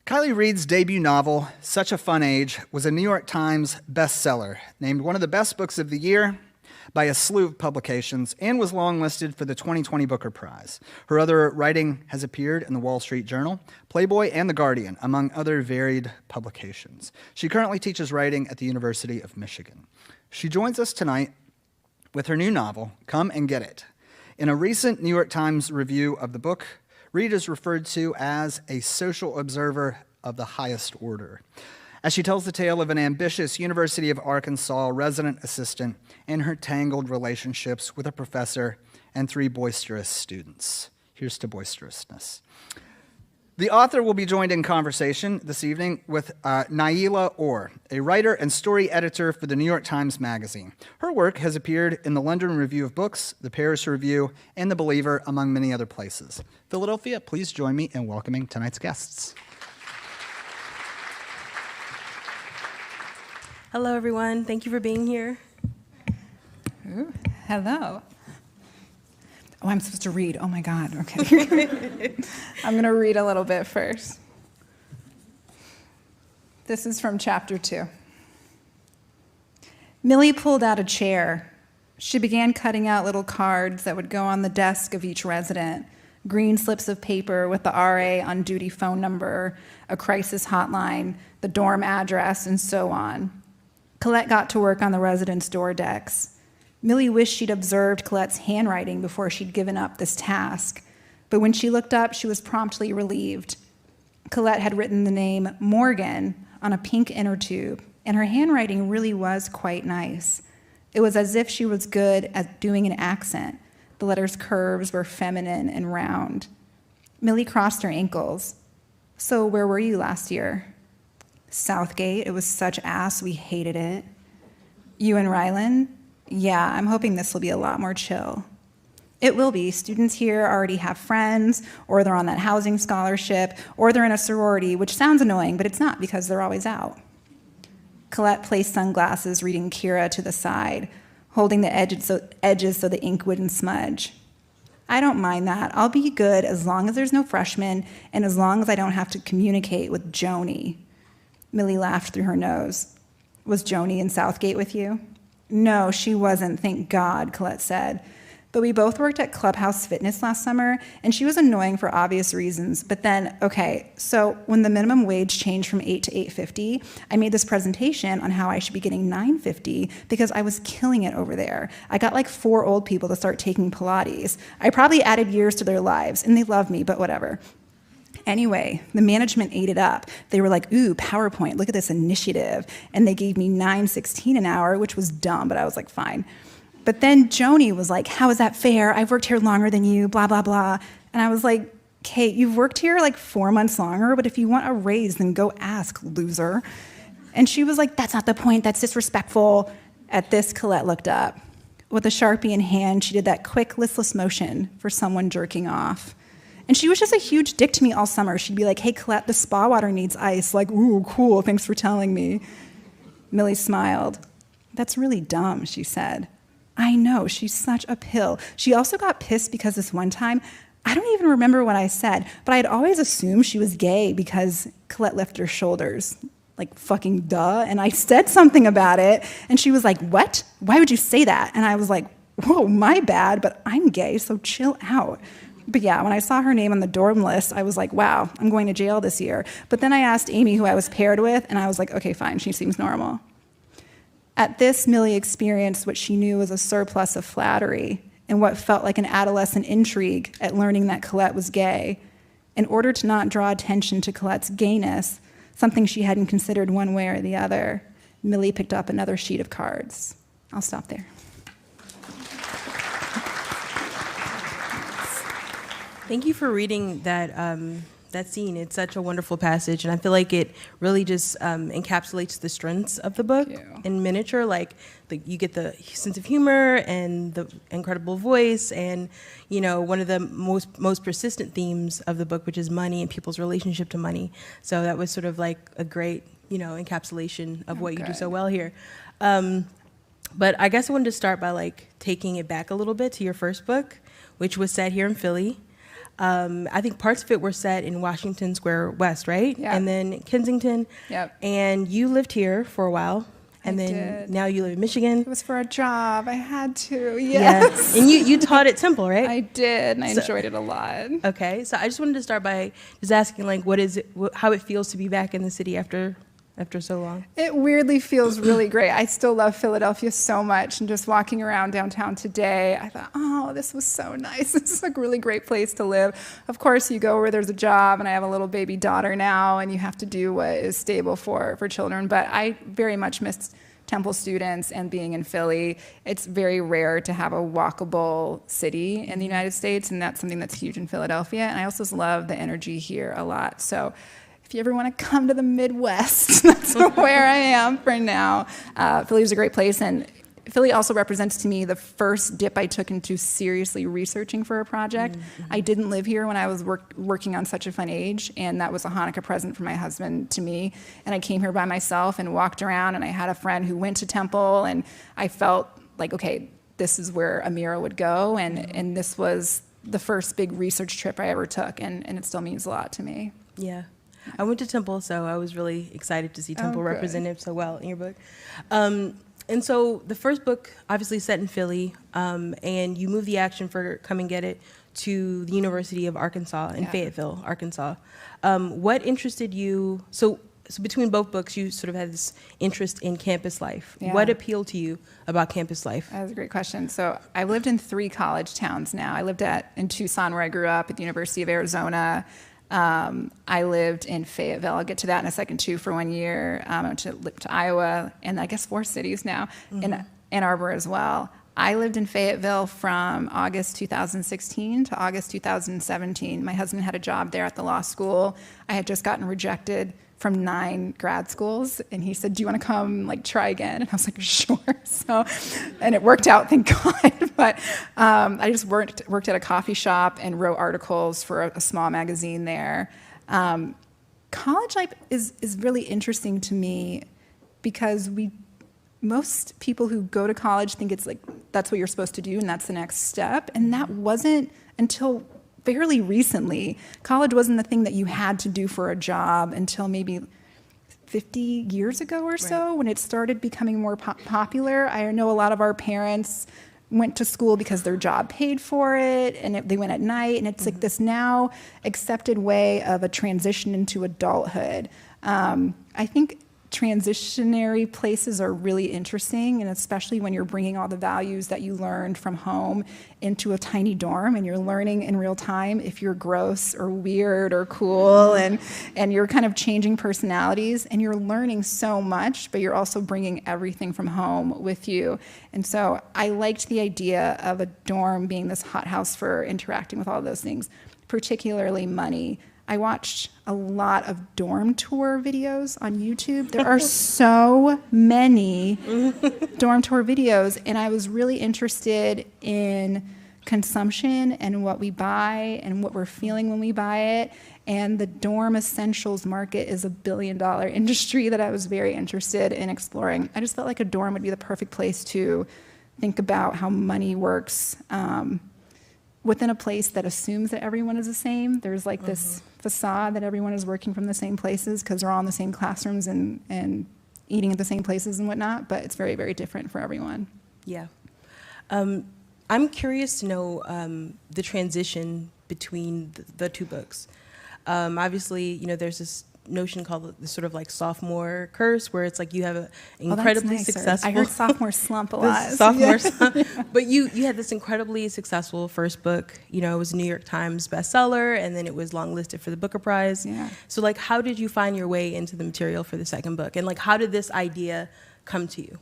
Kiley Reid's debut novel, Such a Fun Age, was a New York Times bestseller, named one of the best books of the year by a slew of publications, and was longlisted for the 2020 Booker Prize. Her other writing has appeared in the Wall Street Journal, Playboy, and The Guardian, among other varied publications. She currently teaches writing at the University of Michigan. She joins us tonight with her new novel, Come and Get It. In a recent New York Times review of the book, Reid is referred to as a social observer of the highest order, as she tells the tale of an ambitious University of Arkansas resident assistant and her tangled relationships with a professor and 3 boisterous students. Here's to boisterousness. The author will be joined in conversation this evening with Niela Orr, a writer and story editor for the New York Times Magazine. Her work has appeared in the London Review of Books, the Paris Review, and The Believer, among many other places. Philadelphia, please join me in welcoming tonight's guests. Hello, everyone. Thank you for being here. Ooh, hello. Oh, I'm supposed to read. Oh, my God. Okay. I'm going to read a little bit first. This is from chapter 2. Millie pulled out a chair. She began cutting out little cards that would go on the desk of each resident, green slips of paper with the RA on duty phone number, a crisis hotline, the dorm address, and so on. Colette got to work on the residents' door decks. Millie wished she'd observed Colette's handwriting before she'd given up this task, but when she looked up, she was promptly relieved. Colette had written the name Morgan on a pink inner tube, and her handwriting really was quite nice. It was as if she was good at doing an accent. The letter's curves were feminine and round. Millie crossed her ankles. So where were you last year? Southgate. It was such ass, we hated it. You and Rylan? Yeah, I'm hoping this will be a lot more chill. It will be. Students here already have friends, or they're on that housing scholarship, or they're in a sorority, which sounds annoying, but it's not because they're always out. Colette placed sunglasses, reading Kira to the side, holding the edges so the ink wouldn't smudge. I don't mind that. I'll be good as long as there's no freshmen, and as long as I don't have to communicate with Joni. Millie laughed through her nose. Was Joni in Southgate with you? No, she wasn't, thank God, Colette said. But we both worked at Clubhouse Fitness last summer, and she was annoying for obvious reasons. But then, okay, so when the minimum wage changed from $8 to $8.50, I made this presentation on how I should be getting $9.50 because I was killing it over there. I got like 4 old people to start taking Pilates. I probably added years to their lives, and they love me, but whatever. Anyway, the management ate it up. They were like, ooh, PowerPoint, look at this initiative. And they gave me $9.16 an hour, which was dumb, but I was like, fine. But then Joni was like, how is that fair? I've worked here longer than you, blah, blah, blah. And I was like, Kate, you've worked here like 4 months longer, but if you want a raise, then go ask, loser. And she was like, that's not the point, that's disrespectful. At this, Colette looked up. With a Sharpie in hand, she did that quick, listless motion for someone jerking off. And she was just a huge dick to me all summer. She'd be like, hey, Colette, the spa water needs ice. Like, ooh, cool, thanks for telling me. Millie smiled. That's really dumb, she said. I know, she's such a pill. She also got pissed because this one time, I don't even remember what I said, but I'd always assumed she was gay because Colette lifted her shoulders. Like, fucking duh. And I said something about it, and she was like, what? Why would you say that? And I was like, whoa, my bad, but I'm gay, so chill out. But yeah, when I saw her name on the dorm list, I was like, wow, I'm going to jail this year. But then I asked Amy who I was paired with, and I was like, okay, fine, she seems normal. At this, Millie experienced what she knew was a surplus of flattery and what felt like an adolescent intrigue at learning that Colette was gay. In order to not draw attention to Colette's gayness, something she hadn't considered one way or the other, Millie picked up another sheet of cards. I'll stop there. Thank you for reading that that scene. It's such a wonderful passage, and I feel like it really just encapsulates the strengths of the book in miniature. Like, you get the sense of humor and the incredible voice, and one of the most persistent themes of the book, which is money and people's relationship to money. So that was sort of like a great encapsulation of what you do so well here. But I guess I wanted to start by taking it back a little bit to your first book, which was set here in Philly. I think parts of it were set in Washington Square West, right? Yeah. And then Kensington. Yep. And you lived here for a while. And then did. now you live in Michigan. It was for a job. I had to. Yeah. Yes. And you taught at Temple, right? I did, and I enjoyed it a lot. Okay. So I just wanted to start by just asking, like, what is it, how it feels to be back in the city after so long? It weirdly feels really great. I still love Philadelphia so much, and just walking around downtown today, I thought, oh, this was so nice. This is a really great place to live. Of course, you go where there's a job, and I have a little baby daughter now, and you have to do what is stable for children. But I very much miss Temple students and being in Philly. It's very rare to have a walkable city in the United States, and that's something that's huge in Philadelphia. And I also just love the energy here a lot. So if you ever want to come to the Midwest, that's where I am for now. Philly is a great place, and Philly also represents to me the first dip I took into seriously researching for a project. I didn't live here when I was working on Such a Fun Age, and that was a Hanukkah present from my husband to me. And I came here by myself and walked around, and I had a friend who went to Temple, and I felt like, okay, this is where Amira would go, and this was the first big research trip I ever took, and it still means a lot to me. Yeah. I went to Temple, so I was really excited to see Temple good. represented so well in your book. And so the first book, obviously set in Philly, and you moved the action for Come and Get It to the University of Arkansas in Fayetteville, Arkansas. What interested you? So between both books, you sort of had this interest in campus life. Yeah. What appealed to you about campus life? That's a great question. So I've lived in 3 college towns now. I lived in Tucson, where I grew up, at the University of Arizona. I lived in Fayetteville. I'll get to that in a second too. For 1 year, I went to Iowa, and I guess 4 cities now, in Ann Arbor as well. I lived in Fayetteville from August 2016 to August 2017. My husband had a job there at the law school. I had just gotten rejected from 9 grad schools, and he said, do you want to come try again? And I was like, sure. So, and it worked out, thank God. But I just worked at a coffee shop and wrote articles for a small magazine there. College life is really interesting to me because most people who go to college think it's that's what you're supposed to do and that's the next step, and that wasn't until fairly recently. College wasn't the thing that you had to do for a job until maybe 50 years ago or so, when it started becoming more popular. I know a lot of our parents went to school because their job paid for it, and they went at night, and it's like this now accepted way of a transition into adulthood. I think transitionary places are really interesting, and especially when you're bringing all the values that you learned from home into a tiny dorm, and you're learning in real time if you're gross or weird or cool, and you're kind of changing personalities, and you're learning so much, but you're also bringing everything from home with you. And so I liked the idea of a dorm being this hothouse for interacting with all those things, particularly money. I watched a lot of dorm tour videos on YouTube. There are so many dorm tour videos, and I was really interested in consumption and what we buy and what we're feeling when we buy it. And the dorm essentials market is a $1 billion industry that I was very interested in exploring. I just felt like a dorm would be the perfect place to think about how money works within a place that assumes that everyone is the same. There's this facade that everyone is working from the same places because they're all in the same classrooms and eating at the same places and whatnot, but it's very, very different for everyone. Yeah. I'm curious to know the transition between the 2 books. Obviously, there's this notion called the sort of sophomore curse, where it's you have an incredibly successful. I heard sophomore slump a lot. Sophomore slump. But you had this incredibly successful first book. It was a New York Times bestseller, and then it was longlisted for the Booker Prize. Yeah. So how did you find your way into the material for the second book, and how did this idea come to you?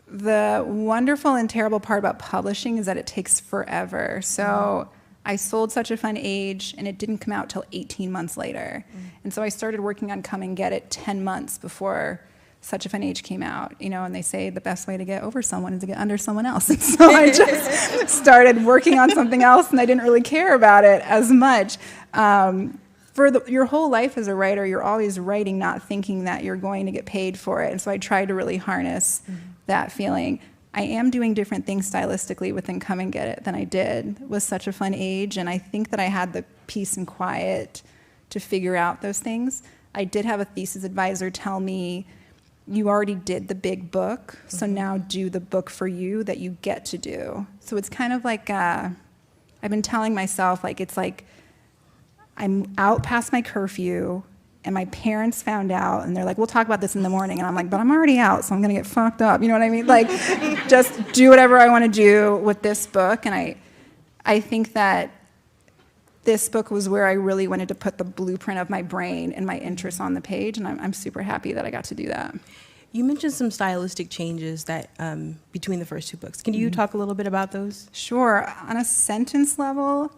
The wonderful and terrible part about publishing is that it takes forever. So I sold Such a Fun Age, and it didn't come out till 18 months later. And so I started working on Come and Get It 10 months before Such a Fun Age came out. And they say the best way to get over someone is to get under someone else. And so I just started working on something else, and I didn't really care about it as much. Your whole life as a writer, you're always writing, not thinking that you're going to get paid for it. And so I tried to really harness that feeling. I am doing different things stylistically within Come and Get It than I did with Such a Fun Age, and I think that I had the peace and quiet to figure out those things. I did have a thesis advisor tell me, you already did the big book, so now do the book for you that you get to do. So it's kind of like, I've been telling myself, like, it's like I'm out past my curfew, and my parents found out, and they're like, we'll talk about this in the morning. And I'm like, but I'm already out, so I'm going to get fucked up. You know what I mean? Like, just do whatever I want to do with this book. And I think that this book was where I really wanted to put the blueprint of my brain and my interests on the page, and I'm super happy that I got to do that. You mentioned some stylistic changes that between the first two books. Can you talk a little bit about those? Sure. On a sentence level,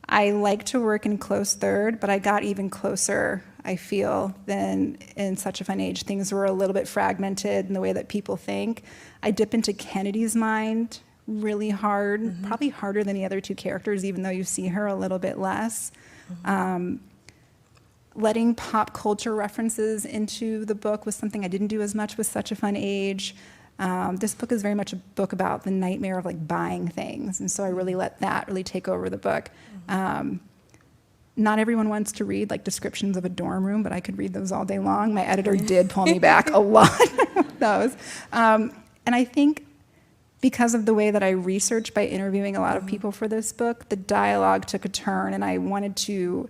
I like to work in close third, but I got even closer, I feel, than in Such a Fun Age. Things were a little bit fragmented in the way that people think. I dip into Kennedy's mind really hard, probably harder than the other two characters, even though you see her a little bit less. Letting pop culture references into the book was something I didn't do as much with Such a Fun Age. This book is very much a book about the nightmare of like buying things, and so I really let that really take over the book. Not everyone wants to read like descriptions of a dorm room, but I could read those all day long. My editor did pull me back a lot with those. And I think because of the way that I researched by interviewing a lot of people for this book, the dialogue took a turn, and I wanted to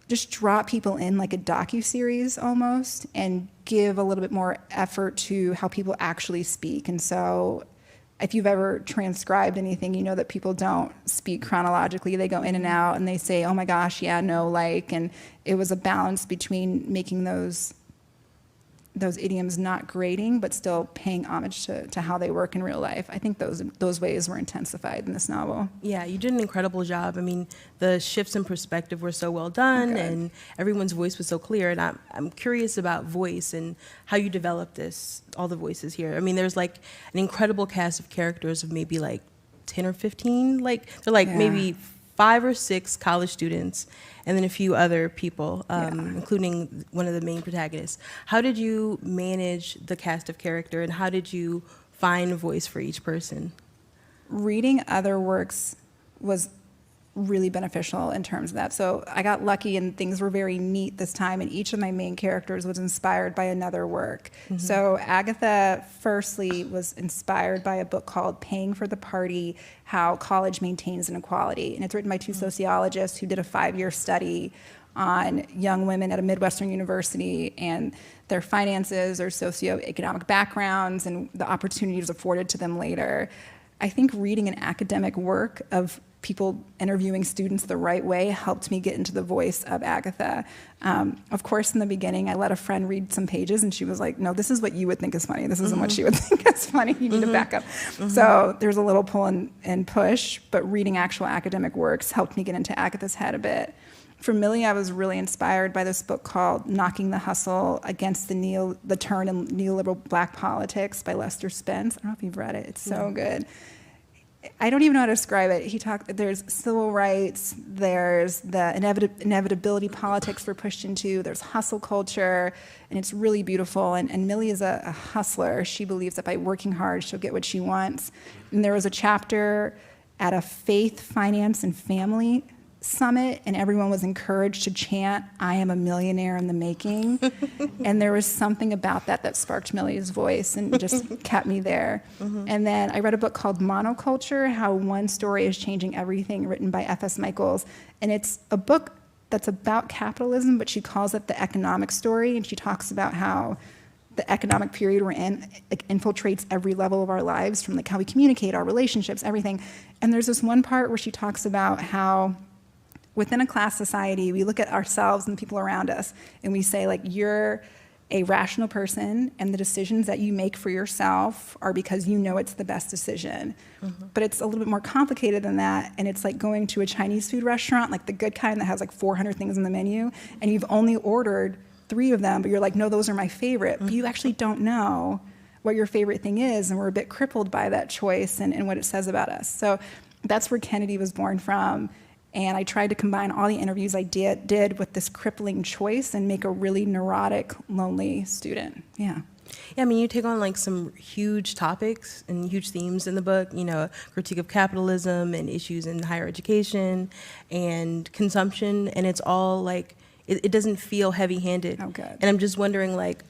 just drop people in like a docuseries almost and give a little bit more effort to how people actually speak. And so if you've ever transcribed anything, you know that people don't speak chronologically. They go in and out, and they say, oh my gosh, yeah, no, like, and it was a balance between making those idioms not grating, but still paying homage to how they work in real life. I think those ways were intensified in this novel. Yeah, you did an incredible job. I mean, the shifts in perspective were so well done, and everyone's voice was so clear. And I'm curious about voice and how you developed all the voices here. I mean, there's like an incredible cast of characters of maybe like 10 or 15. Like they're like maybe 5 or 6 college students, and then a few other people, including one of the main protagonists. How did you manage the cast of character, and how did you find a voice for each person? Reading other works was really beneficial in terms of that. So I got lucky, and things were very neat this time, and each of my main characters was inspired by another work. So Agatha, firstly, was inspired by a book called Paying for the Party, How College Maintains Inequality. And it's written by 2 sociologists who did a 5-year study on young women at a Midwestern university and their finances or socioeconomic backgrounds and the opportunities afforded to them later. I think reading an academic work of people interviewing students the right way helped me get into the voice of Agatha. Of course, in the beginning, I let a friend read some pages, and she was like, no, this is what you would think is funny. This isn't what she would think is funny. You need to back up. So there's a little pull and push, but reading actual academic works helped me get into Agatha's head a bit. For Millie, I was really inspired by this book called Knocking the Hustle Against the Turn in Neoliberal Black Politics by Lester Spence. I don't know if you've read it. It's so good. I don't even know how to describe it. There's civil rights, there's the inevitability politics we're pushed into, there's hustle culture, and it's really beautiful. And Millie is a hustler. She believes that by working hard, she'll get what she wants. And there was a chapter at a faith, finance, and family summit, and everyone was encouraged to chant, I am a millionaire in the making. And there was something about that sparked Millie's voice and just kept me there. And then I read a book called Monoculture, How One Story is Changing Everything, written by F.S. Michaels. And it's a book that's about capitalism, but she calls it the economic story, and she talks about how the economic period we're in infiltrates every level of our lives, from how we communicate, our relationships, everything. And there's this one part where she talks about how within a class society, we look at ourselves and the people around us, and we say, you're a rational person, and the decisions that you make for yourself are because you know it's the best decision. But it's a little bit more complicated than that, and it's like going to a Chinese food restaurant, like the good kind that has 400 things on the menu, and you've only ordered 3 of them, but you're like, no, those are my favorite. But you actually don't know what your favorite thing is, and we're a bit crippled by that choice and what it says about us. So that's where Kennedy was born from. And I tried to combine all the interviews I did with this crippling choice and make a really neurotic, lonely student. Yeah. Yeah, I mean, you take on like some huge topics and huge themes in the book, you know, critique of capitalism and issues in higher education and consumption, and it's all like, it doesn't feel heavy-handed. Oh, good. And I'm just wondering, like,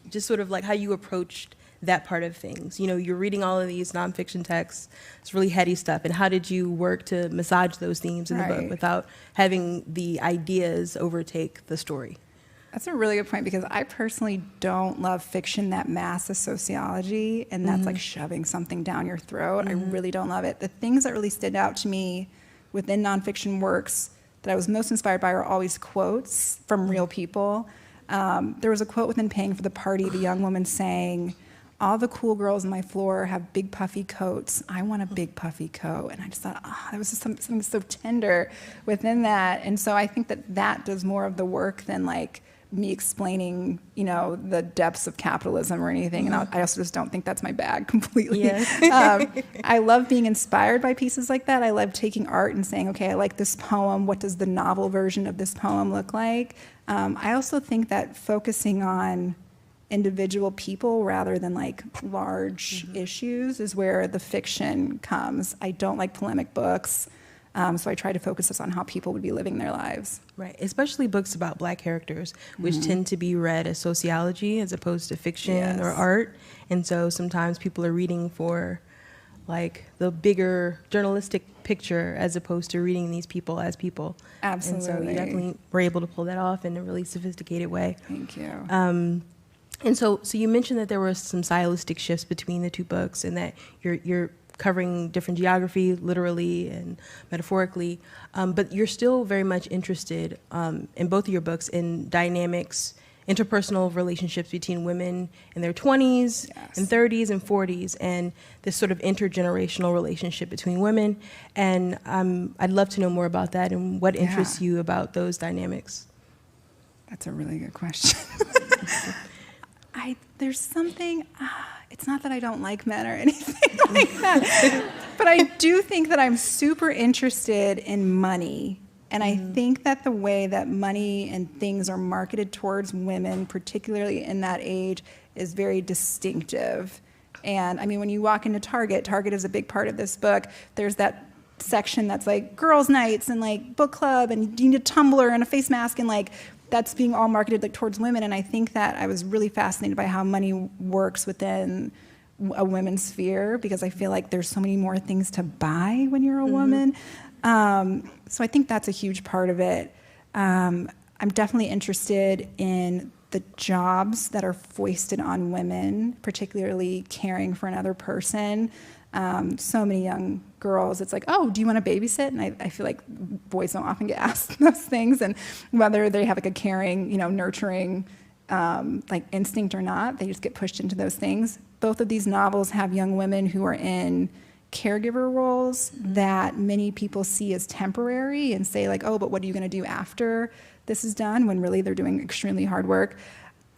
just sort of like how you approached that part of things. You know, you're reading all of these nonfiction texts, it's really heady stuff, and how did you work to massage those themes in the book Right. without having the ideas overtake the story? That's a really good point, because I personally don't love fiction that masks sociology and that's like shoving something down your throat. I really don't love it. The things that really stood out to me within nonfiction works that I was most inspired by are always quotes from real people. There was a quote within Paying for the Party, the young woman saying, "All the cool girls on my floor have big puffy coats. I want a big puffy coat." And I just thought, oh, that was just something so tender within that. And so I think that that does more of the work than like me explaining, you know, the depths of capitalism or anything. And I also just don't think that's my bag completely. Yeah. I love being inspired by pieces like that. I love taking art and saying, okay, I like this poem. What does the novel version of this poem look like? I also think that focusing on individual people rather than like large issues is where the fiction comes. I don't like polemic books. So I try to focus this on how people would be living their lives. Right, especially books about Black characters, which tend to be read as sociology as opposed to fiction or Yes. art. And so sometimes people are reading for like the bigger journalistic picture as opposed to reading these people as people. And so Absolutely. you definitely were able to pull that off in a really sophisticated way. Thank you. And so you mentioned that there were some stylistic shifts between the two books, and that you're covering different geography, literally and metaphorically, but you're still very much interested in both of your books in dynamics, interpersonal relationships between women in their 20s Yes. and 30s and 40s, and this sort of intergenerational relationship between women. And I'd love to know more about that and what interests you about those dynamics. That's a really good question. There's something, it's not that I don't like men or anything like that, but I do think that I'm super interested in money. And I think that the way that money and things are marketed towards women, particularly in that age, is very distinctive. And I mean, when you walk into Target, Target is a big part of this book. There's that section that's like girls' nights and like book club, and you need a tumbler and a face mask, and like that's being all marketed like towards women. And I think that I was really fascinated by how money works within a women's sphere, because I feel like there's so many more things to buy when you're a woman. So I think that's a huge part of it. I'm definitely interested in the jobs that are foisted on women, particularly caring for another person. So many young girls, it's like, oh, do you want to babysit? And I feel like boys don't often get asked those things, and whether they have like a caring, you know, nurturing like instinct or not, they just get pushed into those things. Both of these novels have young women who are in caregiver roles that many people see as temporary and say like, oh, but what are you going to do after this is done, when really they're doing extremely hard work.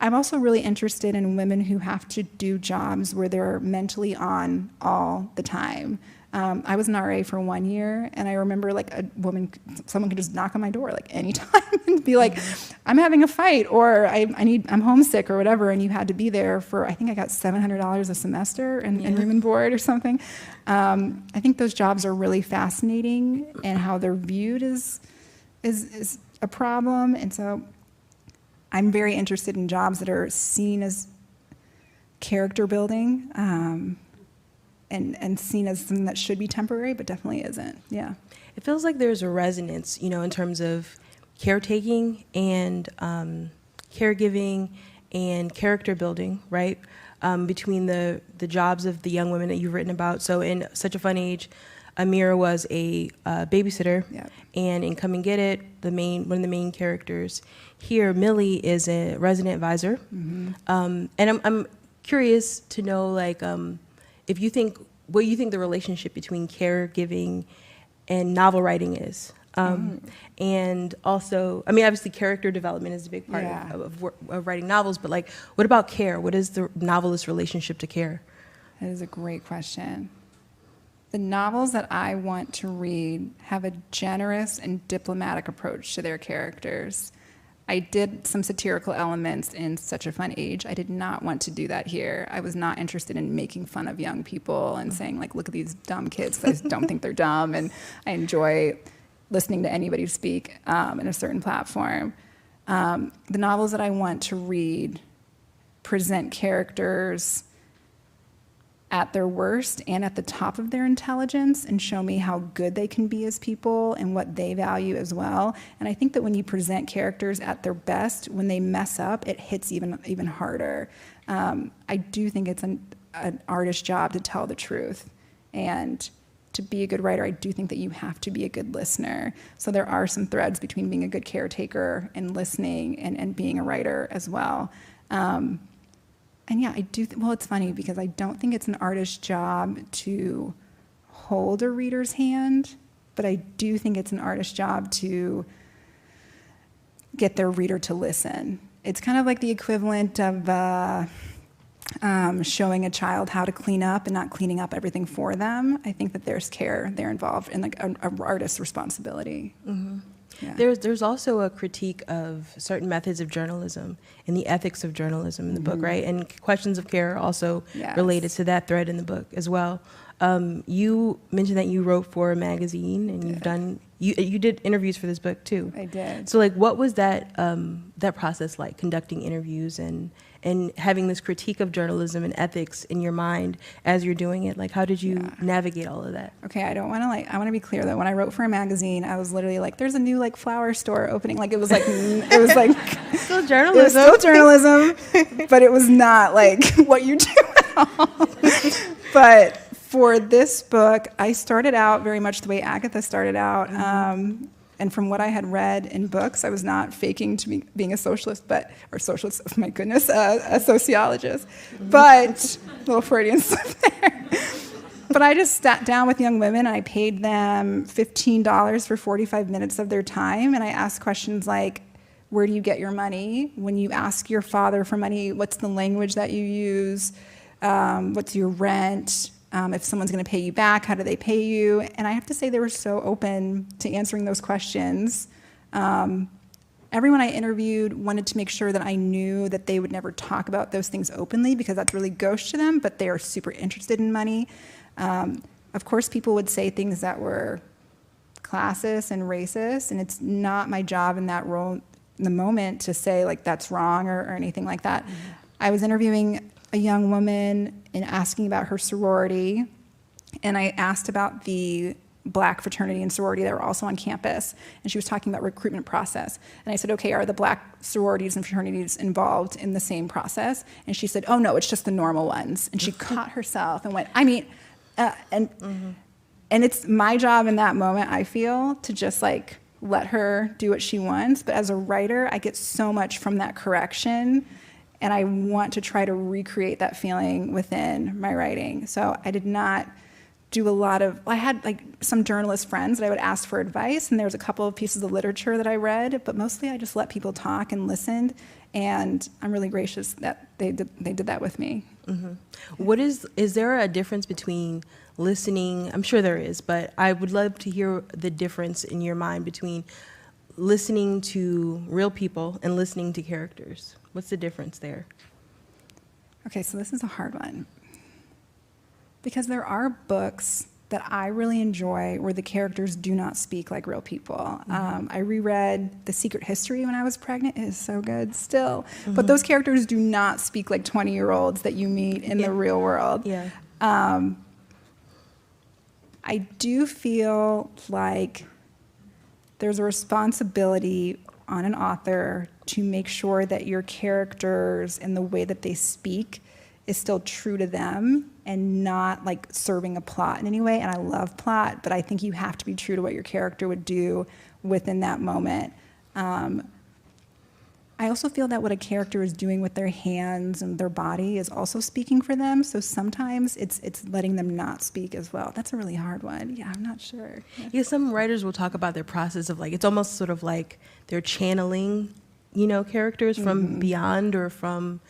I'm also really interested in women who have to do jobs where they're mentally on all the time. I was an RA for 1 year, and I remember like someone could just knock on my door like anytime and be like, I'm having a fight, or I'm homesick or whatever, and you had to be there for, I think I got $700 a semester in room and board or something. I think those jobs are really fascinating, and how they're viewed is a problem. And so I'm very interested in jobs that are seen as character building, and seen as something that should be temporary, but definitely isn't. Yeah. It feels like there's a resonance, you know, in terms of caretaking and caregiving and character building, right? Between the jobs of the young women that you've written about. So in Such a Fun Age, Amira was a babysitter, Yep. and in Come and Get It, one of the main characters here, Millie, is a resident advisor. And I'm curious to know, like, what you think the relationship between caregiving and novel writing is. And also, I mean, obviously character development is a big part of writing novels, but like, what about care? What is the novelist's relationship to care? That is a great question. The novels that I want to read have a generous and diplomatic approach to their characters. I did some satirical elements in Such a Fun Age. I did not want to do that here. I was not interested in making fun of young people and saying, like, look at these dumb kids, because I don't think they're dumb, and I enjoy listening to anybody speak in a certain platform. The novels that I want to read present characters at their worst and at the top of their intelligence and show me how good they can be as people and what they value as well. And I think that when you present characters at their best, when they mess up, it hits even harder. I do think it's an artist's job to tell the truth. And to be a good writer, I do think that you have to be a good listener. So there are some threads between being a good caretaker and listening and being a writer as well. And yeah, I do. Well, it's funny because I don't think it's an artist's job to hold a reader's hand, but I do think it's an artist's job to get their reader to listen. It's kind of like the equivalent of showing a child how to clean up and not cleaning up everything for them. I think that there's care there involved in like an artist's responsibility. Mm-hmm. Yeah. There's also a critique of certain methods of journalism and the ethics of journalism in the book, right? And questions of care are also related to that thread in the book as well. You mentioned that you wrote for a magazine, and you've done you did interviews for this book too. I did. So like, what was that that process like, conducting interviews and having this critique of journalism and ethics in your mind as you're doing it? Like, how did you navigate all of that? Okay, I want to be clear though. When I wrote for a magazine, I was literally like, there's a new like flower store opening. Like it was like Still journalism. It was still journalism, but it was not like what you do at all. But for this book, I started out very much the way Agatha started out. And from what I had read in books, I was not faking to be being a socialist, or socialist, oh my goodness, a sociologist. But, a little Freudian slip there. But I just sat down with young women, and I paid them $15 for 45 minutes of their time. And I asked questions like, where do you get your money? When you ask your father for money, what's the language that you use? What's your rent? If someone's going to pay you back, how do they pay you? And I have to say they were so open to answering those questions. Everyone I interviewed wanted to make sure that I knew that they would never talk about those things openly, because that's really gauche to them, but they are super interested in money. Of course, people would say things that were classist and racist, and it's not my job in that role in the moment to say like that's wrong or anything like that. Mm-hmm. I was interviewing a young woman and asking about her sorority, and I asked about the Black fraternity and sorority that were also on campus, and she was talking about recruitment process. And I said, okay, are the Black sororities and fraternities involved in the same process? And she said, oh no, it's just the normal ones. And she caught herself and went, and it's my job in that moment, I feel, to just like let her do what she wants. But as a writer, I get so much from that correction, and I want to try to recreate that feeling within my writing. So I did not do a lot of, I had like some journalist friends that I would ask for advice, and there was a couple of pieces of literature that I read, but mostly I just let people talk and listened, and I'm really gracious that they did that with me. Mm-hmm. Is there a difference between listening? I'm sure there is, but I would love to hear the difference in your mind between listening to real people and listening to characters. What's the difference there? Okay, so this is a hard one. Because there are books that I really enjoy where the characters do not speak like real people. Mm-hmm. I reread The Secret History when I was pregnant. It is so good still. Mm-hmm. But those characters do not speak like 20-year-olds that you meet in the real world. Yeah. I do feel like there's a responsibility on an author to make sure that your characters and the way that they speak is still true to them and not like serving a plot in any way. And I love plot, but I think you have to be true to what your character would do within that moment. I also feel that what a character is doing with their hands and their body is also speaking for them. So sometimes it's letting them not speak as well. That's a really hard one. Yeah, I'm not sure. Yeah, some writers will talk about their process of like, it's almost sort of like they're channeling, characters from beyond or from,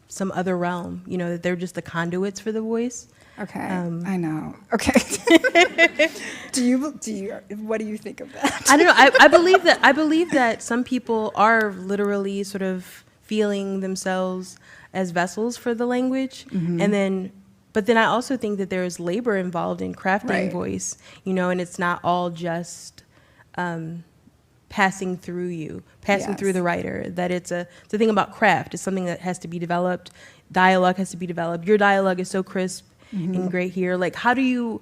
some other realm, that they're just the conduits for the voice. Okay, I know. Okay. What do you think of that? I don't know. I believe that some people are literally sort of feeling themselves as vessels for the language, but then I also think that there is labor involved in crafting voice, and it's not all just passing through the writer. That it's a thing about craft. It's something that has to be developed. Dialogue has to be developed. Your dialogue is so crisp and great here. Like, how do you?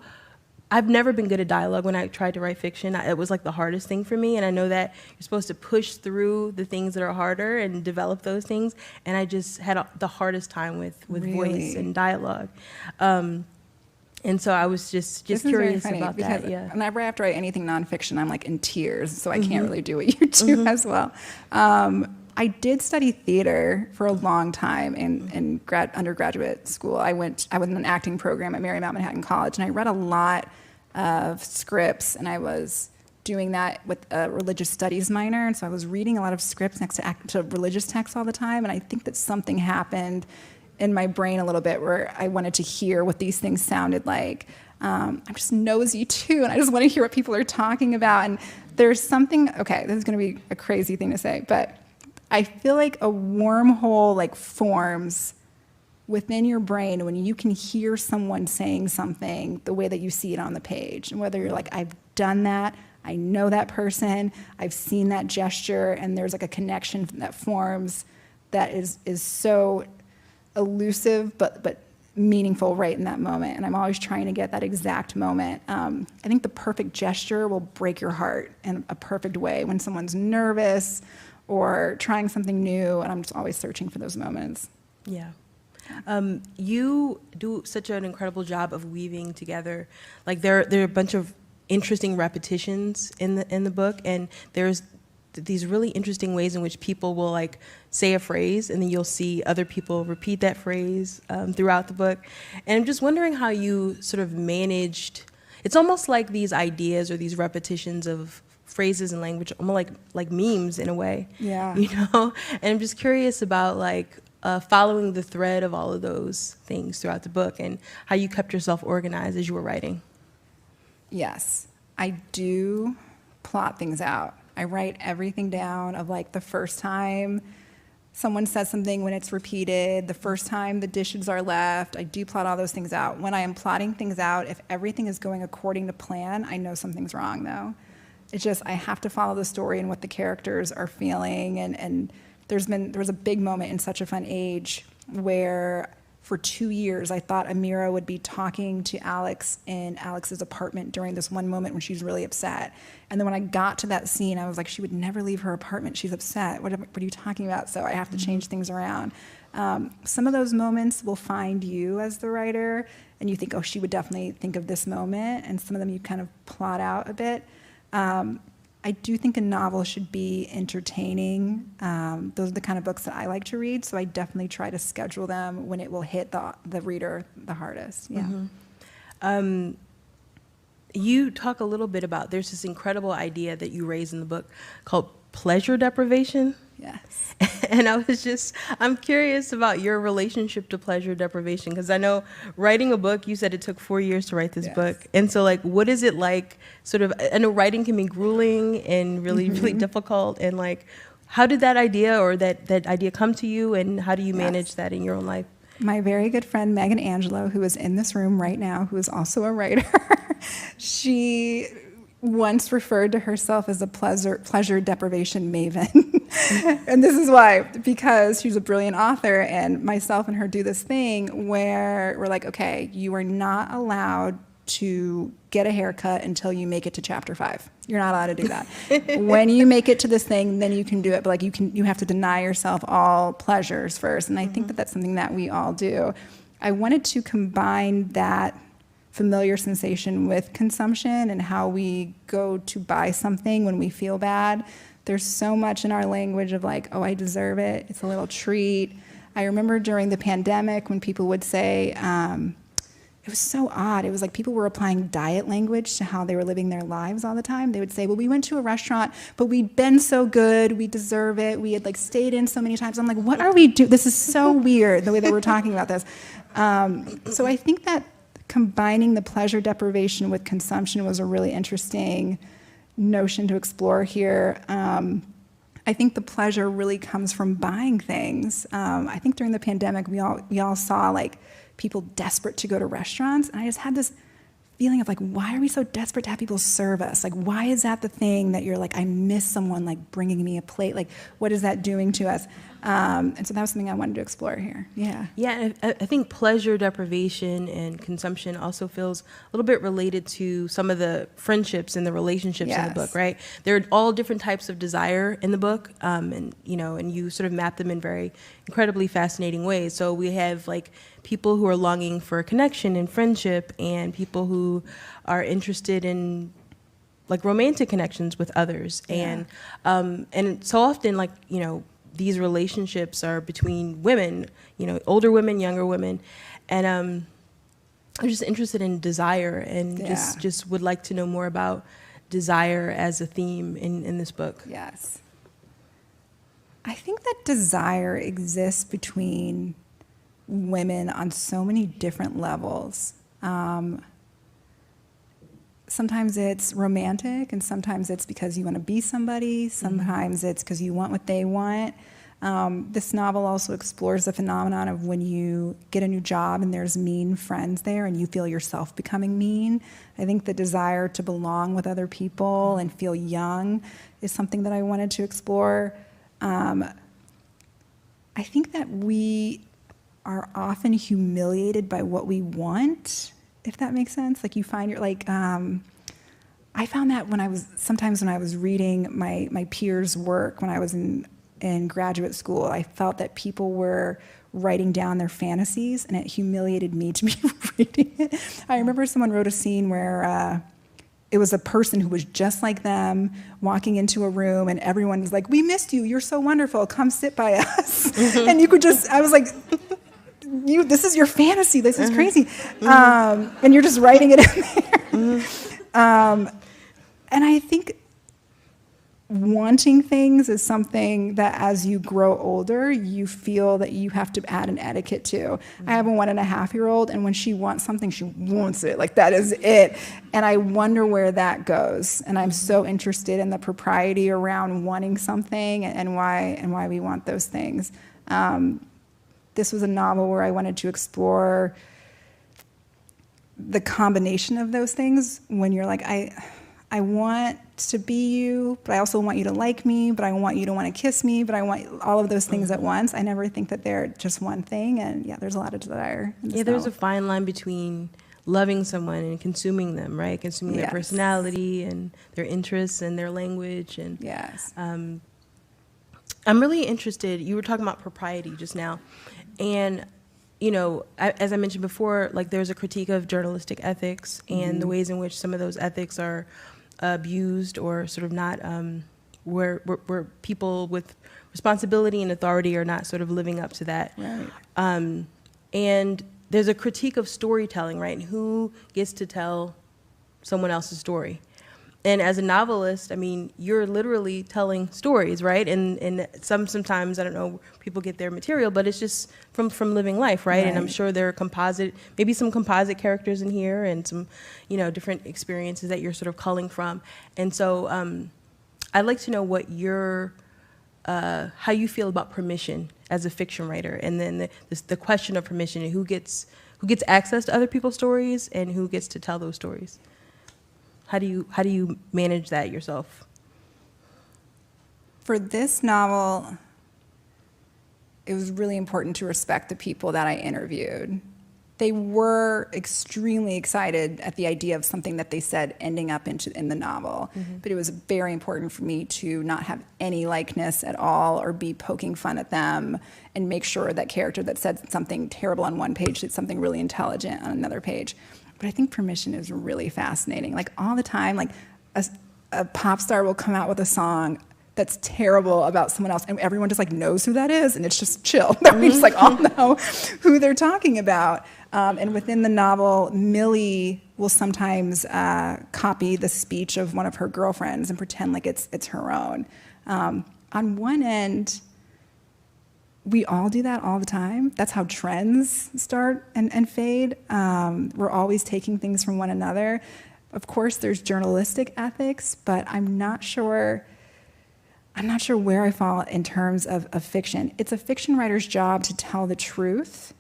I've never been good at dialogue. When I tried to write fiction, it was like the hardest thing for me. And I know that you're supposed to push through the things that are harder and develop those things. And I just had the hardest time with voice and dialogue. And so I was just curious about that. Yeah. Whenever I have to write anything nonfiction, I'm like in tears. So I can't really do what you do as well. I did study theater for a long time in undergraduate school. I was in an acting program at Marymount Manhattan College, and I read a lot of scripts, and I was doing that with a religious studies minor, and so I was reading a lot of scripts next to religious texts all the time, and I think that something happened in my brain a little bit where I wanted to hear what these things sounded like. I'm just nosy too, and I just want to hear what people are talking about, and there's something, okay, this is going to be a crazy thing to say, but I feel like a wormhole forms within your brain when you can hear someone saying something the way that you see it on the page. And whether you're like, I've done that, I know that person, I've seen that gesture, and there's like a connection that forms that is so elusive but meaningful right in that moment. And I'm always trying to get that exact moment. I think the perfect gesture will break your heart in a perfect way when someone's nervous or trying something new, and I'm just always searching for those moments. Yeah. You do such an incredible job of weaving together. Like there are a bunch of interesting repetitions in the book, and there's these really interesting ways in which people will say a phrase, and then you'll see other people repeat that phrase throughout the book. And I'm just wondering how you sort of managed. It's almost like these ideas or these repetitions of phrases and language, almost like memes in a way. Yeah. And I'm just curious about following the thread of all of those things throughout the book and how you kept yourself organized as you were writing. Yes, I do plot things out. I write everything down of the first time someone says something, when it's repeated, the first time the dishes are left. I do plot all those things out. When I am plotting things out, if everything is going according to plan, I know something's wrong though. It's just I have to follow the story and what the characters are feeling. And there was a big moment in Such a Fun Age where for 2 years I thought Amira would be talking to Alex in Alex's apartment during this one moment when she's really upset. And then when I got to that scene, I was like, she would never leave her apartment. She's upset. What are you talking about? So I have to change things around. Some of those moments will find you as the writer, and you think, oh, she would definitely think of this moment. And some of them you kind of plot out a bit. I do think a novel should be entertaining. Those are the kind of books that I like to read, so I definitely try to schedule them when it will hit the reader the hardest. Yeah. Mm-hmm. You talk a little bit about, there's this incredible idea that you raise in the book called pleasure deprivation. Yes. And I'm curious about your relationship to pleasure deprivation, because I know writing a book, you said it took 4 years to write this book. And so what is it like, I know writing can be grueling and really, really difficult. And how did that idea or that idea come to you, and how do you manage that in your own life? My very good friend, Megan Angelo, who is in this room right now, who is also a writer, she once referred to herself as a pleasure deprivation maven. And this is why, because she's a brilliant author, and myself and her do this thing where we're like, okay, you are not allowed to get a haircut until you make it to chapter 5. You're not allowed to do that. When you make it to this thing, then you can do it. But you have to deny yourself all pleasures first. And I think that that's something that we all do. I wanted to combine that familiar sensation with consumption and how we go to buy something when we feel bad. There's so much in our language of oh, I deserve it. It's a little treat. I remember during the pandemic when people would say, it was so odd. It was people were applying diet language to how they were living their lives all the time. They would say, well, we went to a restaurant, but we'd been so good. We deserve it. We had stayed in so many times. I'm like, what are we doing? This is so weird, the way that we're talking about this. So I think that combining the pleasure deprivation with consumption was a really interesting notion to explore here. I think the pleasure really comes from buying things. I think during the pandemic, we all saw like people desperate to go to restaurants, and I just had this feeling of like, why are we so desperate to have people serve us? Like, why is that the thing that you're like, I miss someone like bringing me a plate? Like, what is that doing to us? And so that was something I wanted to explore here. Yeah. Yeah, I think pleasure deprivation and consumption also feels a little bit related to some of the friendships and the relationships in the book, right? There are all different types of desire in the book, and you sort of map them in very incredibly fascinating ways. So we have like people who are longing for connection and friendship, and people who are interested in like romantic connections with others, and so often like these relationships are between women, older women, younger women, and I'm just interested in desire, and just would like to know more about desire as a theme in this book. Yes. I think that desire exists between women on so many different levels. Sometimes it's romantic, and sometimes it's because you want to be somebody. Sometimes it's because you want what they want. This novel also explores the phenomenon of when you get a new job and there's mean friends there and you feel yourself becoming mean. I think the desire to belong with other people and feel young is something that I wanted to explore. I think that we are often humiliated by what we want, if that makes sense. Like you find I found that when I was reading my peers' work when I was in graduate school, I felt that people were writing down their fantasies, and it humiliated me to be reading it. I remember someone wrote a scene where it was a person who was just like them walking into a room, and everyone was like, "We missed you. You're so wonderful. Come sit by us." And I was like, this is your fantasy. This is crazy. And you're just writing it in there. And I think wanting things is something that as you grow older, you feel that you have to add an etiquette to. I have a 1.5-year-old, and when she wants something, she wants it. Like, that is it. And I wonder where that goes. And I'm so interested in the propriety around wanting something and why we want those things. This was a novel where I wanted to explore the combination of those things when you're like, I want to be you, but I also want you to like me, but I want you to want to kiss me, but I want all of those things at once. I never think that they're just one thing, and there's a lot of desire. There's a fine line between loving someone and consuming them, right? Consuming their personality and their interests and their language. And I'm really interested, you were talking about propriety just now, and as I mentioned before, like there's a critique of journalistic ethics and the ways in which some of those ethics are abused or sort of not, where people with responsibility and authority are not sort of living up to that. Right. And there's a critique of storytelling, right? And who gets to tell someone else's story? And as a novelist, I mean, you're literally telling stories, right? And sometimes, I don't know, people get their material, but it's just from living life, right? And I'm sure there are maybe some composite characters in here and some, different experiences that you're sort of culling from. And so I'd like to know what how you feel about permission as a fiction writer, and then the question of permission and who gets access to other people's stories and who gets to tell those stories. How do you manage that yourself? For this novel, it was really important to respect the people that I interviewed. They were extremely excited at the idea of something that they said ending up in the novel. But it was very important for me to not have any likeness at all or be poking fun at them, and make sure that character that said something terrible on one page did something really intelligent on another page. But I think permission is really fascinating. Like all the time, like a pop star will come out with a song that's terrible about someone else, and everyone just like knows who that is, and it's just chill. We just like all know who they're talking about. And within the novel, Millie will sometimes copy the speech of one of her girlfriends and pretend like it's her own. On one end, we all do that all the time. That's how trends start and fade. We're always taking things from one another. Of course, there's journalistic ethics, but I'm not sure where I fall in terms of fiction. It's a fiction writer's job to tell the truth,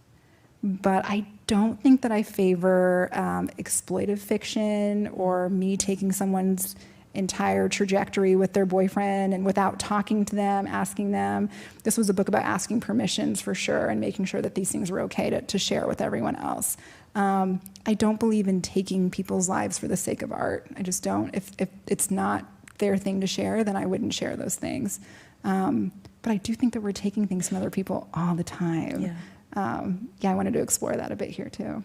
but I don't think that I favor exploitive fiction or me taking someone's entire trajectory with their boyfriend and without talking to them, asking them. This was a book about asking permissions for sure and making sure that these things were okay to share with everyone else. I don't believe in taking people's lives for the sake of art. I just don't. If it's not their thing to share, then I wouldn't share those things. But I do think that we're taking things from other people all the time. I wanted to explore that a bit here too.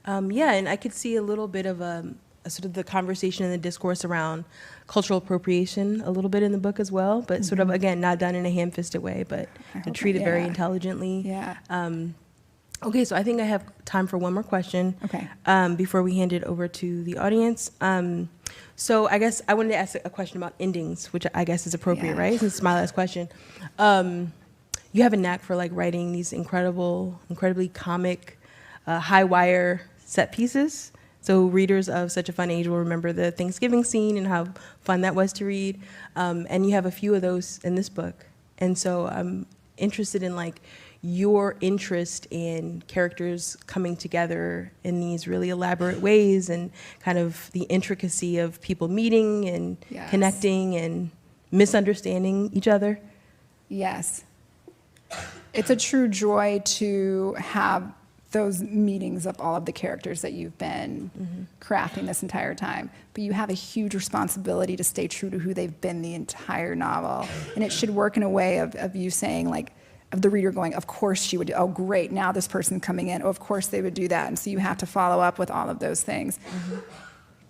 And I could see a little bit of a sort of the conversation and the discourse around cultural appropriation a little bit in the book as well, but sort of, again, not done in a ham-fisted way, but to treat it very intelligently. Okay, so I think I have time for one more question before we hand it over to the audience. So I guess I wanted to ask a question about endings, which I guess is appropriate, right? Since it's my last question. You have a knack for like writing these incredibly comic, high wire set pieces. So readers of Such a Fun Age will remember the Thanksgiving scene and how fun that was to read. And you have a few of those in this book. And so I'm interested in like your interest in characters coming together in these really elaborate ways and kind of the intricacy of people meeting and connecting and misunderstanding each other. Yes. It's a true joy to have those meetings of all of the characters that you've been crafting this entire time. But you have a huge responsibility to stay true to who they've been the entire novel. And it should work in a way of you saying, like, of the reader going, of course she would do, oh great, now this person coming in, oh of course they would do that. And so you have to follow up with all of those things.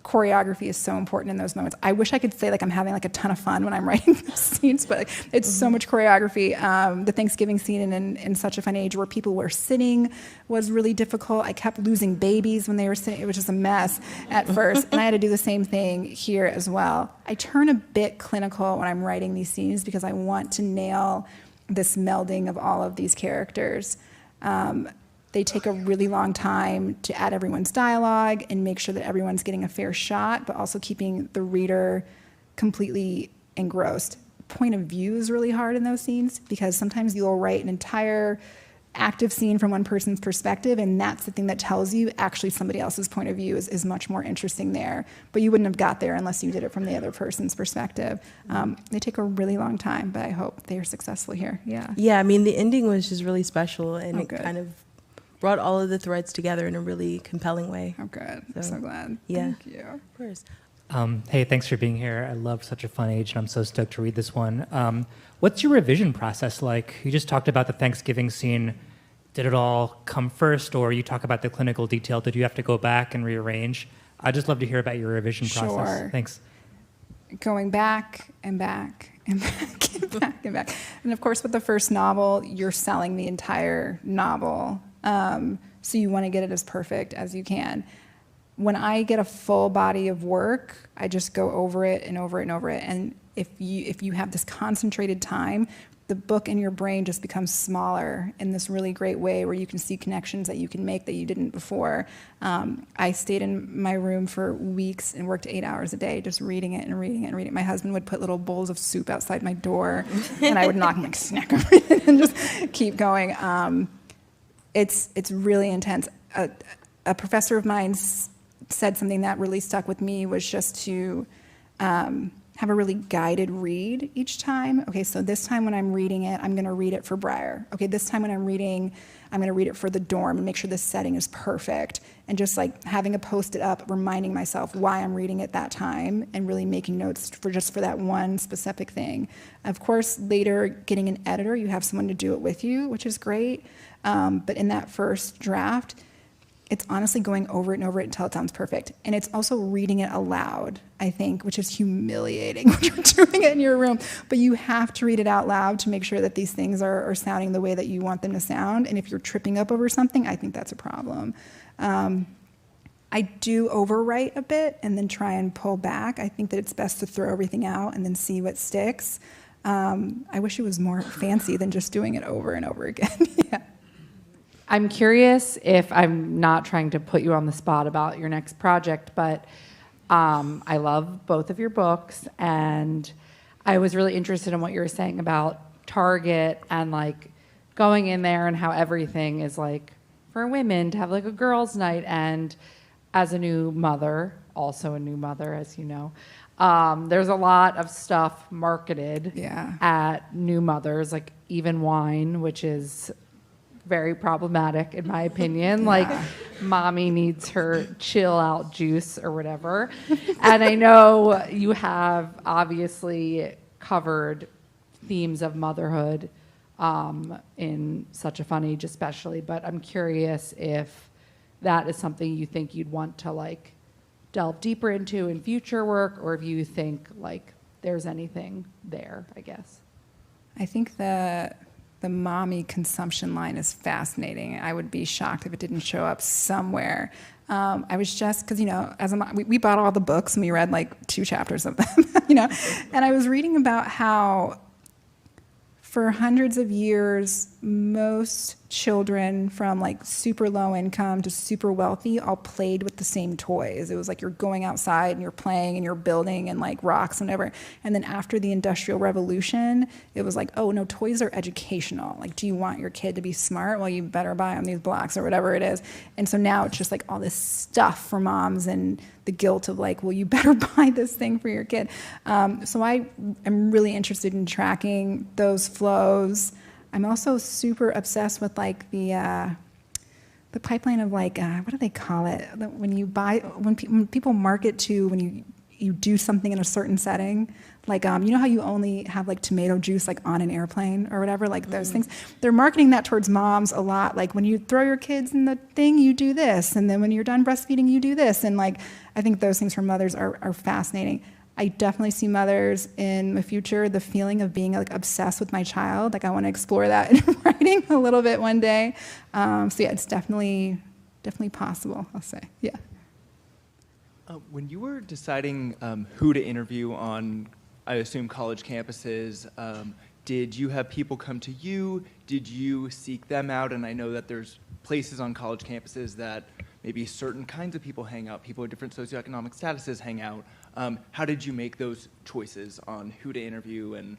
Choreography is so important in those moments. I wish I could say like I'm having like a ton of fun when I'm writing those scenes, but it's so much choreography. The Thanksgiving scene in Such a Fun Age where people were sitting was really difficult. I kept losing babies when they were sitting. It was just a mess at first. And I had to do the same thing here as well. I turn a bit clinical when I'm writing these scenes because I want to nail this melding of all of these characters. They take a really long time to add everyone's dialogue and make sure that everyone's getting a fair shot, but also keeping the reader completely engrossed. Point of view is really hard in those scenes because sometimes you'll write an entire active scene from one person's perspective, and that's the thing that tells you actually somebody else's point of view is much more interesting there. But you wouldn't have got there unless you did it from the other person's perspective. They take a really long time, but I hope they are successful here. Yeah, I mean, the ending was just really special, and it kind of brought all of the threads together in a really compelling way. Oh, good. I'm so glad. Yeah. Thank you. Of course. Hey, thanks for being here. I love Such a Fun Age, and I'm so stoked to read this one. What's your revision process like? You just talked about the Thanksgiving scene. Did it all come first, or you talk about the clinical detail? Did you have to go back and rearrange? I'd just love to hear about your revision process. Sure. Thanks. Going back and back and back and back and back. And of course, with the first novel, you're selling the entire novel. So you want to get it as perfect as you can. When I get a full body of work, I just go over it and over it and over it. And if you have this concentrated time, the book in your brain just becomes smaller in this really great way where you can see connections that you can make that you didn't before. I stayed in my room for weeks and worked 8 hours a day just reading it and reading it and reading it. My husband would put little bowls of soup outside my door and I would knock and like snack on it and just keep going. It's really intense. A professor of mine said something that really stuck with me was just to have a really guided read each time. Okay, so this time when I'm reading it, I'm going to read it for Briar. Okay, this time when I'm reading, I'm going to read it for the dorm and make sure the setting is perfect. And just like having a post-it up, reminding myself why I'm reading it that time and really making notes for that one specific thing. Of course, later getting an editor, you have someone to do it with you, which is great. But in that first draft, it's honestly going over it and over it until it sounds perfect. And it's also reading it aloud, I think, which is humiliating when you're doing it in your room. But you have to read it out loud to make sure that these things are sounding the way that you want them to sound. And if you're tripping up over something, I think that's a problem. I do overwrite a bit and then try and pull back. I think that it's best to throw everything out and then see what sticks. I wish it was more fancy than just doing it over and over again. Yeah. I'm curious, if I'm not trying to put you on the spot about your next project, but I love both of your books, and I was really interested in what you were saying about Target and like going in there and how everything is like for women to have like a girls' night. And as a new mother, also a new mother, as you know, there's a lot of stuff marketed at new mothers, like even wine, which is very problematic in my opinion. Like, mommy needs her chill out juice or whatever. And I know you have obviously covered themes of motherhood in Such a Fun Age especially, but I'm curious if that is something you think you'd want to like delve deeper into in future work, or if you think like there's anything there, I guess. I think the mommy consumption line is fascinating. I would be shocked if it didn't show up somewhere. I was just, because, as a mom, we bought all the books and we read like 2 chapters of them, and I was reading about how for hundreds of years, most children from like super low income to super wealthy all played with the same toys. It was like you're going outside and you're playing and you're building and like rocks and whatever. And then after the Industrial Revolution, it was like, oh no, toys are educational. Like, do you want your kid to be smart? Well, you better buy them these blocks or whatever it is. And so now it's just like all this stuff for moms and the guilt of like, well, you better buy this thing for your kid. So I am really interested in tracking those flows. I'm also super obsessed with like the pipeline of like what do they call it? When people market to when you do something in a certain setting, like you know how you only have like tomato juice like on an airplane or whatever, like those things. They're marketing that towards moms a lot. Like when you throw your kids in the thing, you do this, and then when you're done breastfeeding, you do this, and like I think those things for mothers are fascinating. I definitely see mothers in the future, the feeling of being like obsessed with my child. Like I want to explore that in writing a little bit one day. So yeah, it's definitely possible, I'll say, yeah. When you were deciding who to interview on, I assume, college campuses, did you have people come to you? Did you seek them out? And I know that there's places on college campuses that maybe certain kinds of people hang out, people of different socioeconomic statuses hang out. How did you make those choices on who to interview and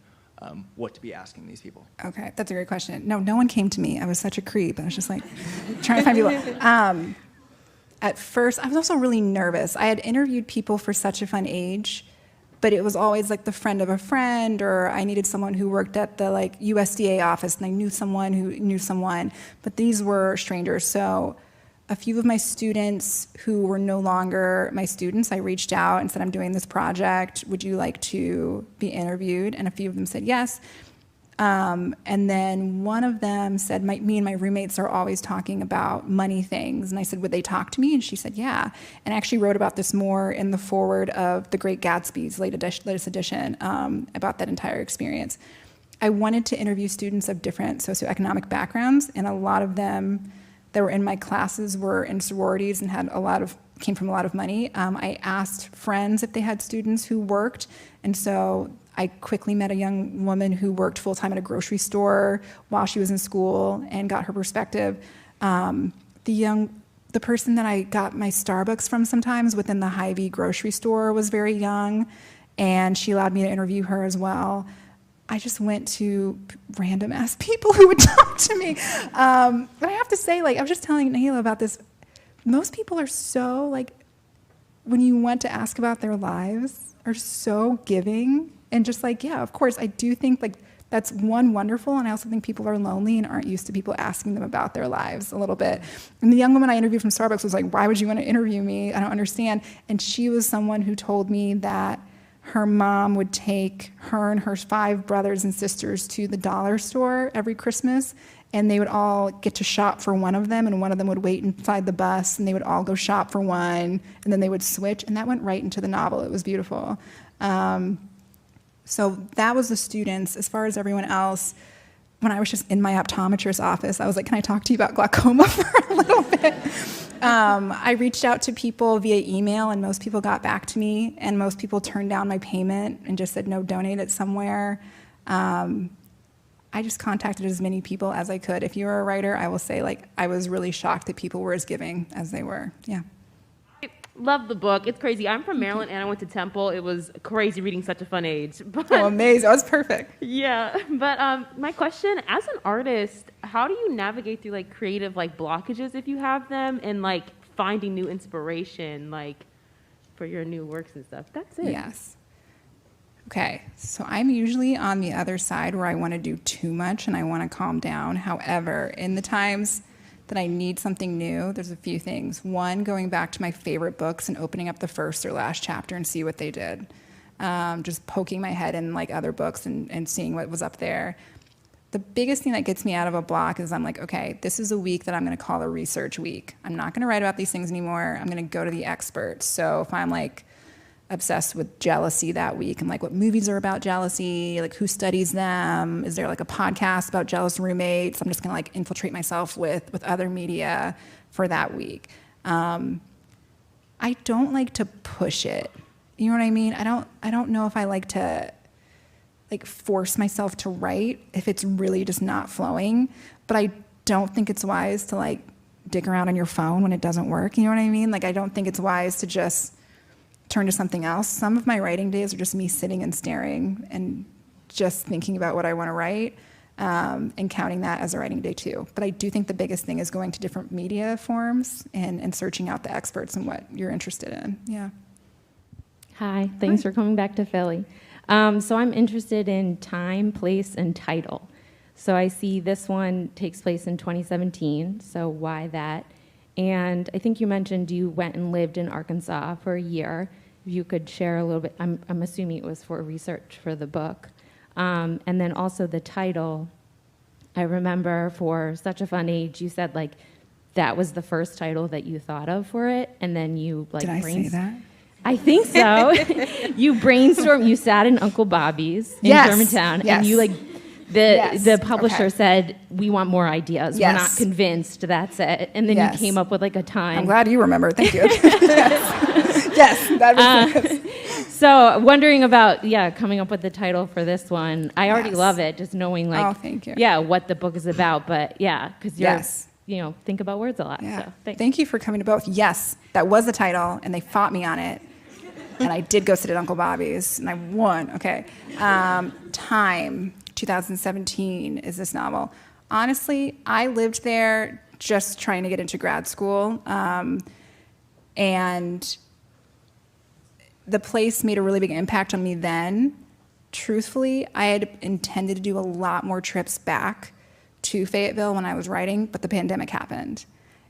what to be asking these people? Okay, that's a great question. No one came to me. I was such a creep. I was just like trying to find people. At first, I was also really nervous. I had interviewed people for Such a Fun Age, but it was always like the friend of a friend, or I needed someone who worked at the like USDA office, and I knew someone who knew someone, but these were strangers. So a few of my students who were no longer my students, I reached out and said, I'm doing this project. Would you like to be interviewed? And a few of them said yes. And then one of them said, me and my roommates are always talking about money things. And I said, would they talk to me? And she said, yeah. And I actually wrote about this more in the foreword of The Great Gatsby's latest edition, about that entire experience. I wanted to interview students of different socioeconomic backgrounds, and a lot of them that were in my classes were in sororities and came from a lot of money. I asked friends if they had students who worked, and so I quickly met a young woman who worked full-time at a grocery store while she was in school and got her perspective. The person that I got my Starbucks from sometimes within the Hy-Vee grocery store was very young, and she allowed me to interview her as well. I just went to random ass people who would talk to me. But I have to say, like, I was just telling Niela about this. Most people are so, like, when you want to ask about their lives, are so giving. And just like, yeah, of course, I do think, like, that's one, wonderful. And I also think people are lonely and aren't used to people asking them about their lives a little bit. And the young woman I interviewed from Starbucks was like, why would you want to interview me? I don't understand. And she was someone who told me that her mom would take her and her 5 brothers and sisters to the dollar store every Christmas, and they would all get to shop for one of them, and one of them would wait inside the bus, and they would all go shop for one, and then they would switch, and that went right into the novel. It was beautiful. So that was the students. As far as everyone else, when I was just in my optometrist's office, I was like, can I talk to you about glaucoma for a little bit? I reached out to people via email, and most people got back to me, and most people turned down my payment and just said, no, donate it somewhere. I just contacted as many people as I could. If you're a writer, I will say, like, I was really shocked that people were as giving as they were. Yeah. I love the book. It's crazy. I'm from Maryland and I went to Temple. It was crazy reading Such a Fun Age. But, Oh, amazing. That was perfect. yeah. But my question, as an artist, how do you navigate through like creative like blockages if you have them, and like finding new inspiration like for your new works and stuff? That's it. Yes. Okay, so I'm usually on the other side where I want to do too much and I want to calm down. However, in the times that I need something new, there's a few things. One, going back to my favorite books and opening up the first or last chapter and see what they did. Just poking my head in like other books and seeing what was up there. The biggest thing that gets me out of a block is I'm like, okay, this is a week that I'm going to call a research week. I'm not going to write about these things anymore. I'm going to go to the experts. So if I'm like obsessed with jealousy that week and like what movies are about jealousy, like who studies them, is there like a podcast about jealous roommates? I'm just gonna like infiltrate myself with other media for that week. I don't like to push it. You know what I mean? I don't know if I like to like force myself to write if it's really just not flowing, but I don't think it's wise to like dig around on your phone when it doesn't work. You know what I mean? Like I don't think it's wise to just turn to something else. Some of my writing days are just me sitting and staring and just thinking about what I want to write, and counting that as a writing day too. But I do think the biggest thing is going to different media forums and searching out the experts and what you're interested in. Yeah. Hi, thanks for coming back to Philly. So I'm interested in time, place, and title. So I see this one takes place in 2017, so why that? And I think you mentioned you went and lived in Arkansas for a year. If you could share a little bit, I'm assuming it was for research for the book. And then also the title, I remember for Such a Fun Age, you said like that was the first title that you thought of for it, and then you like Did I say that? I think so. You brainstormed, you sat in Uncle Bobby's in Yes, Germantown, yes. and you like, Yes, the publisher okay. said, we want more ideas. We're not Yes. convinced, that's it. And then Yes. you came up with like a time. I'm glad you remember. Thank you. Yes, that makes sense. So wondering about, coming up with the title for this one. I already Yes. love it, just knowing like, Oh, thank you. what the book is about. But because you're, Yes. think about words a lot. Yeah. So thanks. Thank you for coming to both. Yes, that was the title, and they fought me on it. And I did go sit at Uncle Bobby's, and I won. Okay. Time, 2017 is this novel. Honestly, I lived there just trying to get into grad school. And the place made a really big impact on me then. Truthfully, I had intended to do a lot more trips back to Fayetteville when I was writing, but the pandemic happened.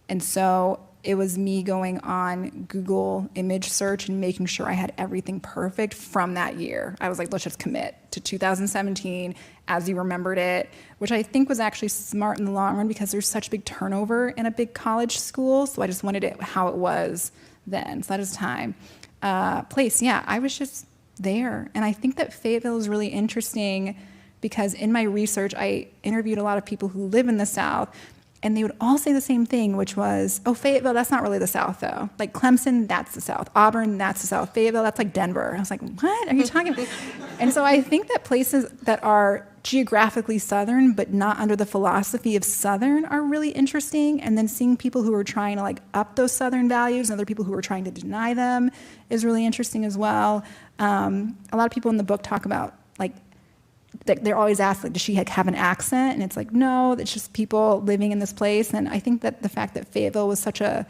And so it was me going on Google image search and making sure I had everything perfect from that year. I was like, let's just commit to 2017 as you remembered it, which I think was actually smart in the long run because there's such big turnover in a big college school. So I just wanted it how it was then. So that is time. Place, I was just there. And I think that Fayetteville is really interesting because in my research, I interviewed a lot of people who live in the South, and they would all say the same thing, which was, oh, Fayetteville, that's not really the South, though. Like Clemson, that's the South. Auburn, that's the South. Fayetteville, that's like Denver. I was like, what are you talking about? And so I think that places that are geographically Southern, but not under the philosophy of Southern are really interesting. And then seeing people who are trying to like up those Southern values and other people who are trying to deny them is really interesting as well. A lot of people in the book talk about like, they're always asked, like, does she have an accent? And it's like, no, it's just people living in this place. And I think that the fact that Fayetteville was such a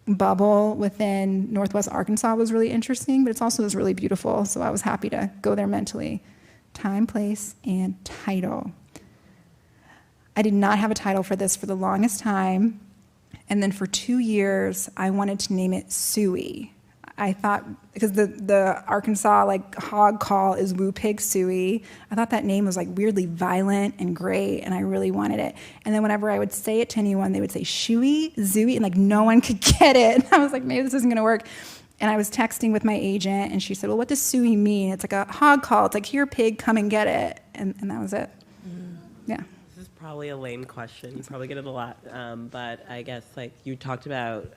bubble within Northwest Arkansas was really interesting, but it's also was really beautiful. So I was happy to go there mentally. Time, place, and title. I did not have a title for this for the longest time. And then for 2 years, I wanted to name it Suey. I thought, because the Arkansas like hog call is Woo Pig Suey, I thought that name was like weirdly violent and great, and I really wanted it. And then whenever I would say it to anyone, they would say Shuey, Zooey, and like no one could get it. And I was like, maybe this isn't gonna work. And I was texting with my agent, and she said, well, what does Suey mean? It's like a hog call. It's like, here, pig, come and get it. And that was it. Yeah. This is Probably a lame question. You probably get it a lot. But I guess like you talked about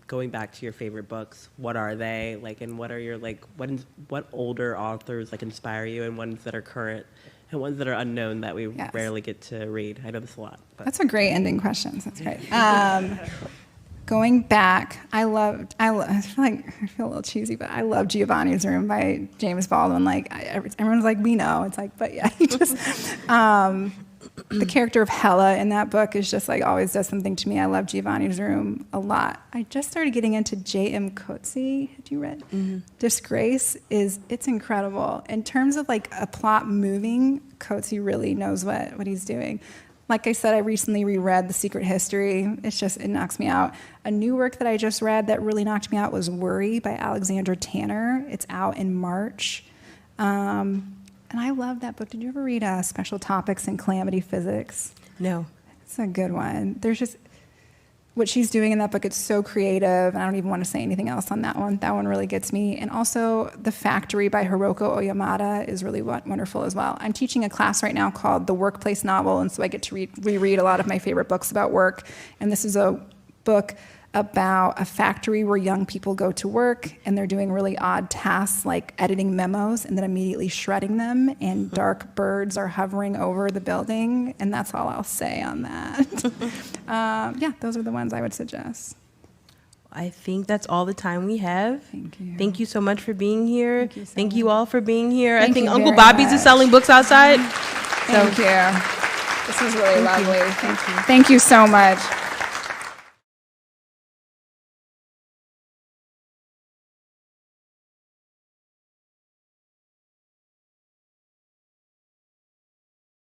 going back to your favorite books. What are they like, and what are your like what older authors like inspire you, and ones that are current, and ones that are unknown that we rarely get to read? I know this a lot. But. That's a great ending question. That's great. Going back, I feel a little cheesy, but I love Giovanni's Room by James Baldwin. Like everyone's like, we know. It's like, but yeah, he just. The character of Hella in that book is just like always does something to me. I love Giovanni's Room a lot. I just started getting into J.M. Coetzee. Had you read? Mm-hmm. Disgrace it's incredible. In terms of like a plot moving, Coetzee really knows what he's doing. Like I said, I recently reread The Secret History. It knocks me out. A new work that I just read that really knocked me out was Worry by Alexandra Tanner. It's out in March. And I love that book. Did you ever read Special Topics in Calamity Physics? No. It's a good one. There's just what she's doing in that book. It's so creative. And I don't even want to say anything else on that one. That one really gets me. And also The Factory by Hiroko Oyamada is really wonderful as well. I'm teaching a class right now called The Workplace Novel. And so I get to reread a lot of my favorite books about work. And this is a book about a factory where young people go to work and they're doing really odd tasks like editing memos and then immediately shredding them, and dark birds are hovering over the building, and that's all I'll say on that. Yeah, those are the ones I would suggest. I think that's all the time we have. Thank you. Thank you so much for being here. Thank you all for being here. Thank I think you Uncle very Bobby's is much. selling books outside. Thank you. This was really lovely. Thank you so much.